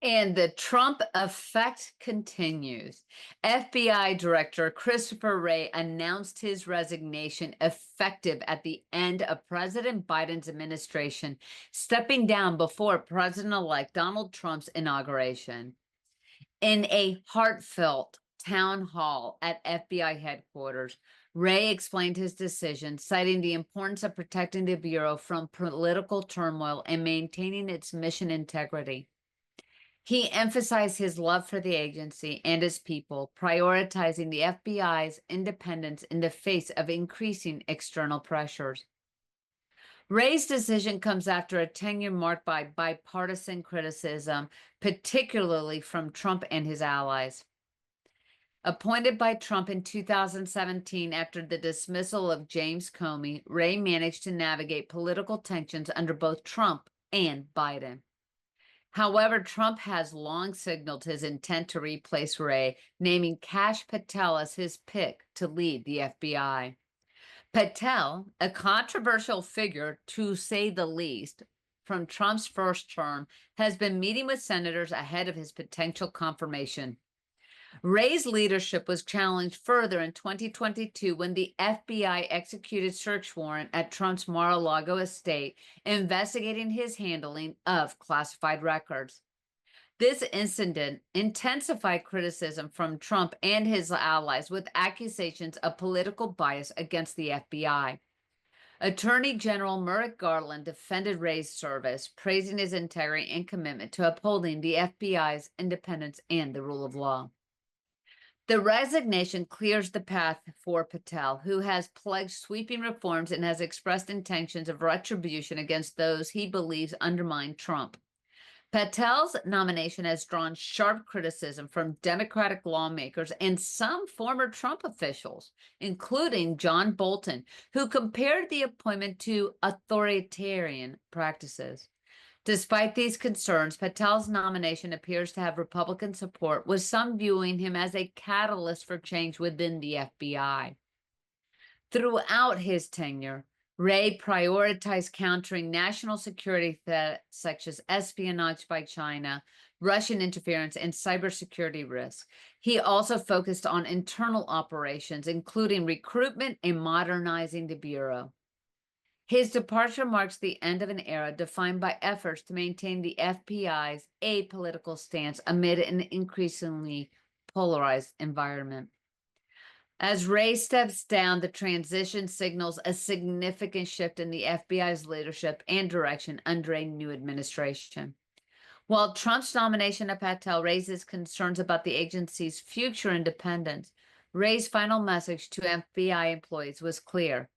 And the Trump effect continues. FBI Director Christopher Wray announced his resignation effective at the end of President Biden's administration, stepping down before President-elect Donald Trump's inauguration. In a heartfelt town hall at FBI headquarters, Wray explained his decision, citing the importance of protecting the Bureau from political turmoil and maintaining its mission integrity. He emphasized his love for the agency and its people, prioritizing the FBI's independence in the face of increasing external pressures. Wray's decision comes after a tenure marked by bipartisan criticism, particularly from Trump and his allies. Appointed by Trump in 2017 after the dismissal of James Comey, Wray managed to navigate political tensions under both Trump and Biden. However, Trump has long signaled his intent to replace Wray, naming Kash Patel as his pick to lead the FBI. Patel, a controversial figure to say the least, from Trump's first term, has been meeting with senators ahead of his potential confirmation. Wray's leadership was challenged further in 2022 when the FBI executed search warrant at Trump's Mar-a-Lago estate, investigating his handling of classified records. This incident intensified criticism from Trump and his allies with accusations of political bias against the FBI. Attorney General Merrick Garland defended Wray's service, praising his integrity and commitment to upholding the FBI's independence and the rule of law. The resignation clears the path for Patel, who has pledged sweeping reforms and has expressed intentions of retribution against those he believes undermine Trump. Patel's nomination has drawn sharp criticism from Democratic lawmakers and some former Trump officials, including John Bolton, who compared the appointment to authoritarian practices. Despite these concerns, Patel's nomination appears to have Republican support, with some viewing him as a catalyst for change within the FBI. Throughout his tenure, Wray prioritized countering national security threats such as espionage by China, Russian interference, and cybersecurity risks. He also focused on internal operations, including recruitment and modernizing the Bureau. His departure marks the end of an era defined by efforts to maintain the FBI's apolitical stance amid an increasingly polarized environment. As Wray steps down, the transition signals a significant shift in the FBI's leadership and direction under a new administration. While Trump's nomination of Patel raises concerns about the agency's future independence, Wray's final message to FBI employees was clear: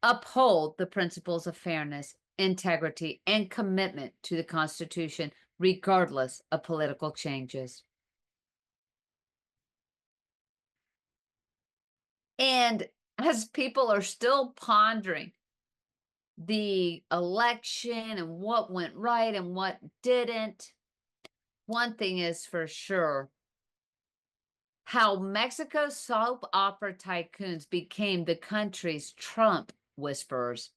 uphold the principles of fairness, integrity, and commitment to the Constitution, regardless of political changes. And as people are still pondering the election and what went right and what didn't, one thing is for sure: how Mexico's soap opera tycoons became the country's Trump whisperers.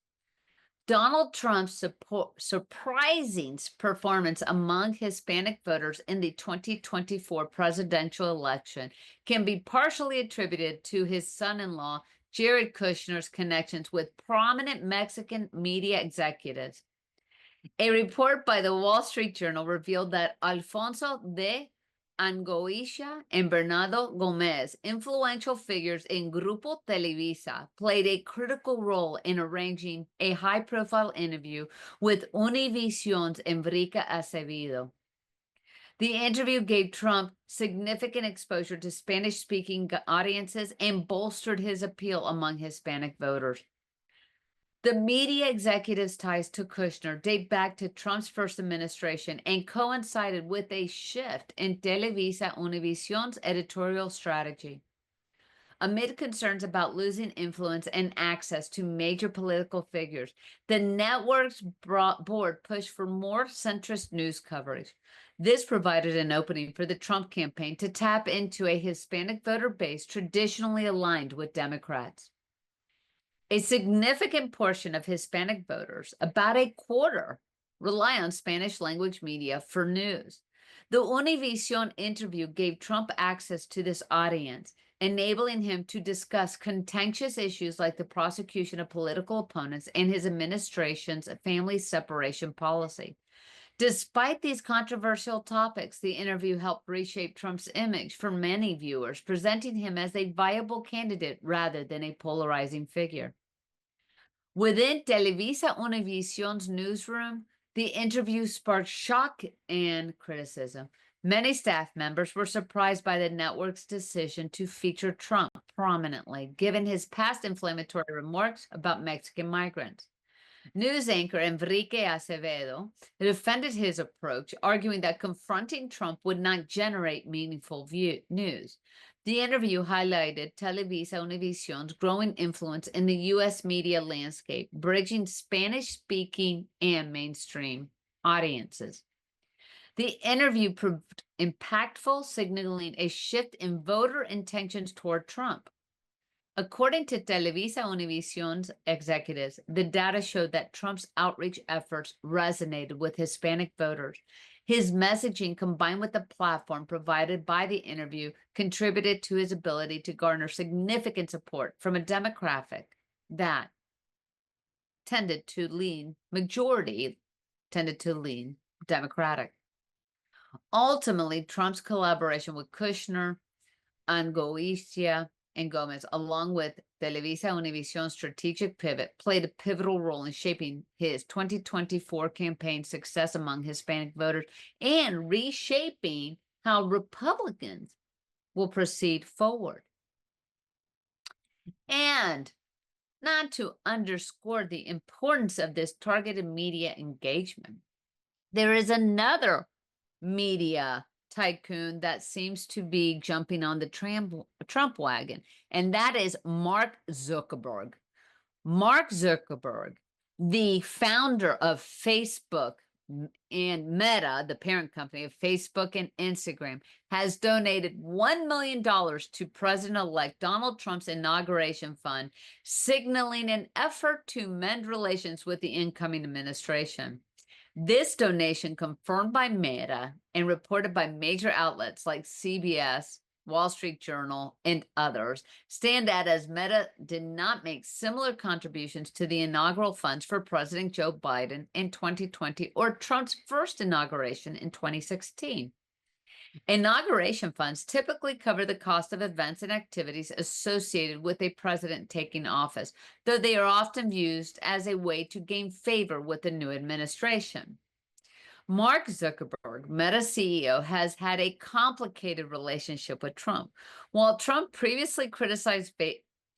Donald Trump's surprising performance among Hispanic voters in the 2024 presidential election can be partially attributed to his son-in-law, Jared Kushner's connections with prominent Mexican media executives. A report by the Wall Street Journal revealed that Alfonso de Angoitia and Bernardo Gomez, influential figures in Grupo Televisa, played a critical role in arranging a high-profile interview with Univision's Enrique Acevedo. The interview gave Trump significant exposure to Spanish-speaking audiences and bolstered his appeal among Hispanic voters. The media executive's ties to Kushner date back to Trump's first administration and coincided with a shift in Televisa Univision's editorial strategy. Amid concerns about losing influence and access to major political figures, the network's board pushed for more centrist news coverage. This provided an opening for the Trump campaign to tap into a Hispanic voter base traditionally aligned with Democrats. A significant portion of Hispanic voters, about a quarter, rely on Spanish language media for news. The Univision interview gave Trump access to this audience, enabling him to discuss contentious issues like the prosecution of political opponents and his administration's family separation policy. Despite these controversial topics, the interview helped reshape Trump's image for many viewers, presenting him as a viable candidate rather than a polarizing figure. Within Televisa Univision's newsroom, the interview sparked shock and criticism. Many staff members were surprised by the network's decision to feature Trump prominently, given his past inflammatory remarks about Mexican migrants. News anchor Enrique Acevedo defended his approach, arguing that confronting Trump would not generate meaningful news. The interview highlighted Televisa Univision's growing influence in the U.S. media landscape, bridging Spanish-speaking and mainstream audiences. The interview proved impactful, signaling a shift in voter intentions toward Trump. According to Televisa Univision's executives, the data showed that Trump's outreach efforts resonated with Hispanic voters. His messaging, combined with the platform provided by the interview, contributed to his ability to garner significant support from a demographic that tended to lean Democratic. Ultimately, Trump's collaboration with Kushner, Angoitia, and Gomez, along with Televisa Univision's strategic pivot, played a pivotal role in shaping his 2024 campaign success among Hispanic voters and reshaping how Republicans will proceed forward. And not to underscore the importance of this targeted media engagement, there is another media tycoon that seems to be jumping on the Trump wagon, and that is Mark Zuckerberg. Mark Zuckerberg, the founder of Facebook and Meta, the parent company of Facebook and Instagram, has donated $1 million to President-elect Donald Trump's inauguration fund, signaling an effort to mend relations with the incoming administration. This donation, confirmed by Meta and reported by major outlets like CBS, Wall Street Journal, and others, stand out as Meta did not make similar contributions to the inaugural funds for President Joe Biden in 2020 or Trump's first inauguration in 2016. Inauguration funds typically cover the cost of events and activities associated with a president taking office, though they are often used as a way to gain favor with the new administration. Mark Zuckerberg, Meta CEO, has had a complicated relationship with Trump. While Trump previously criticized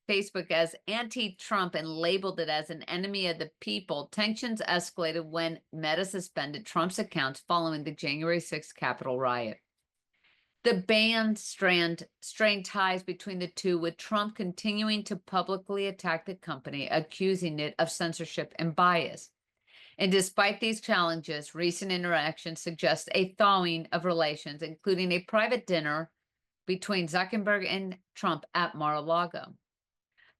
Facebook as anti-Trump and labeled it as an enemy of the people, tensions escalated when Meta suspended Trump's accounts following the January 6th Capitol riot. The band strained ties between the two, with Trump continuing to publicly attack the company, accusing it of censorship and bias. And despite these challenges, recent interactions suggest a thawing of relations, including a private dinner between Zuckerberg and Trump at Mar-a-Lago.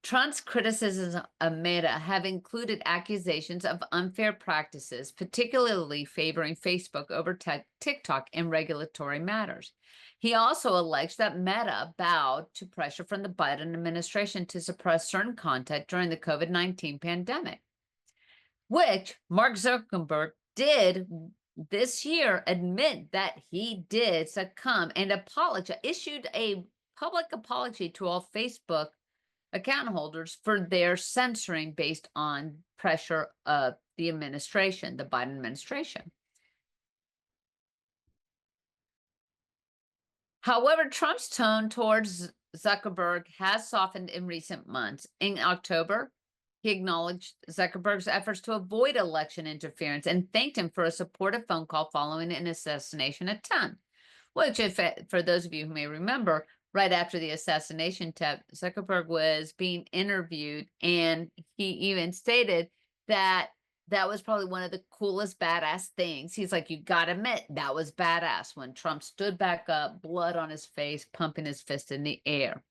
Trump's criticisms of Meta have included accusations of unfair practices, particularly favoring Facebook over TikTok in regulatory matters. He also alleged that Meta bowed to pressure from the Biden administration to suppress certain content during the COVID-19 pandemic, which Mark Zuckerberg did this year admit that he did succumb and issued a public apology to all Facebook account holders for their censoring based on pressure of the administration, the Biden administration. However, Trump's tone towards Zuckerberg has softened in recent months. In October, he acknowledged Zuckerberg's efforts to avoid election interference and thanked him for a supportive phone call following an assassination attempt, which, for those of you who may remember, right after the assassination attempt, Zuckerberg was being interviewed, and he even stated that that was probably one of the coolest badass things. He's like, you gotta admit, that was badass when Trump stood back up, blood on his face, pumping his fist in the air.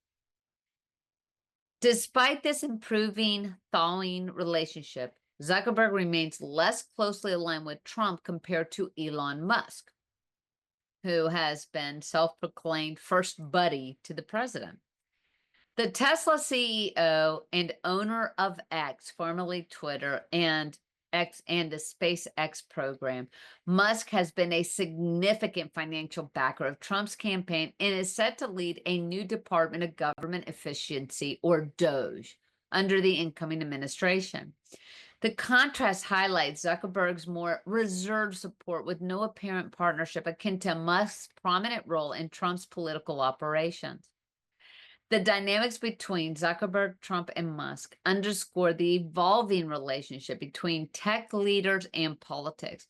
Despite this improving, thawing relationship, Zuckerberg remains less closely aligned with Trump compared to Elon Musk. who has been self-proclaimed first buddy to the president. The Tesla CEO and owner of X, formerly Twitter, and the SpaceX program, Musk has been a significant financial backer of Trump's campaign and is set to lead a new Department of Government Efficiency, or DOGE, under the incoming administration. The contrast highlights Zuckerberg's more reserved support with no apparent partnership akin to Musk's prominent role in Trump's political operations. The dynamics between Zuckerberg, Trump, and Musk underscore the evolving relationship between tech leaders and politics.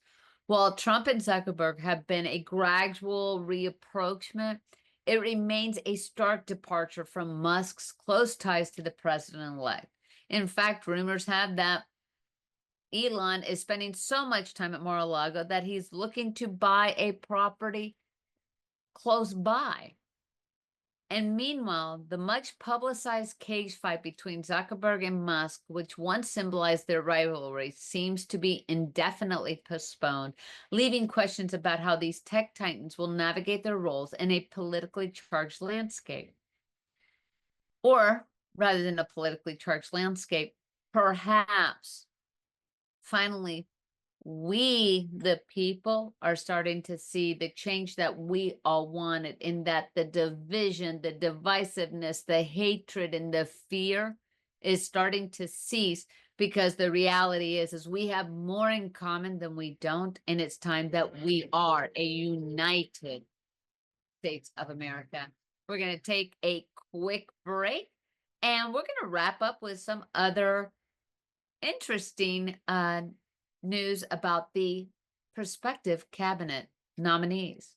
While Trump and Zuckerberg have been a gradual reapproachment, it remains a stark departure from Musk's close ties to the president-elect. In fact, rumors have that Elon is spending so much time at Mar-a-Lago that he's looking to buy a property close by. And meanwhile, the much publicized cage fight between Zuckerberg and Musk, which once symbolized their rivalry, seems to be indefinitely postponed, leaving questions about how these tech titans will navigate their roles in a politically charged landscape. Or, rather than a politically charged landscape, perhaps finally, we, the people, are starting to see the change that we all wanted, in that the division, the divisiveness, the hatred, and the fear is starting to cease, because the reality is we have more in common than we don't, and it's time that we are a united States of America. We're going to take a quick break, and we're going to wrap up with some other interesting news about the prospective cabinet nominees.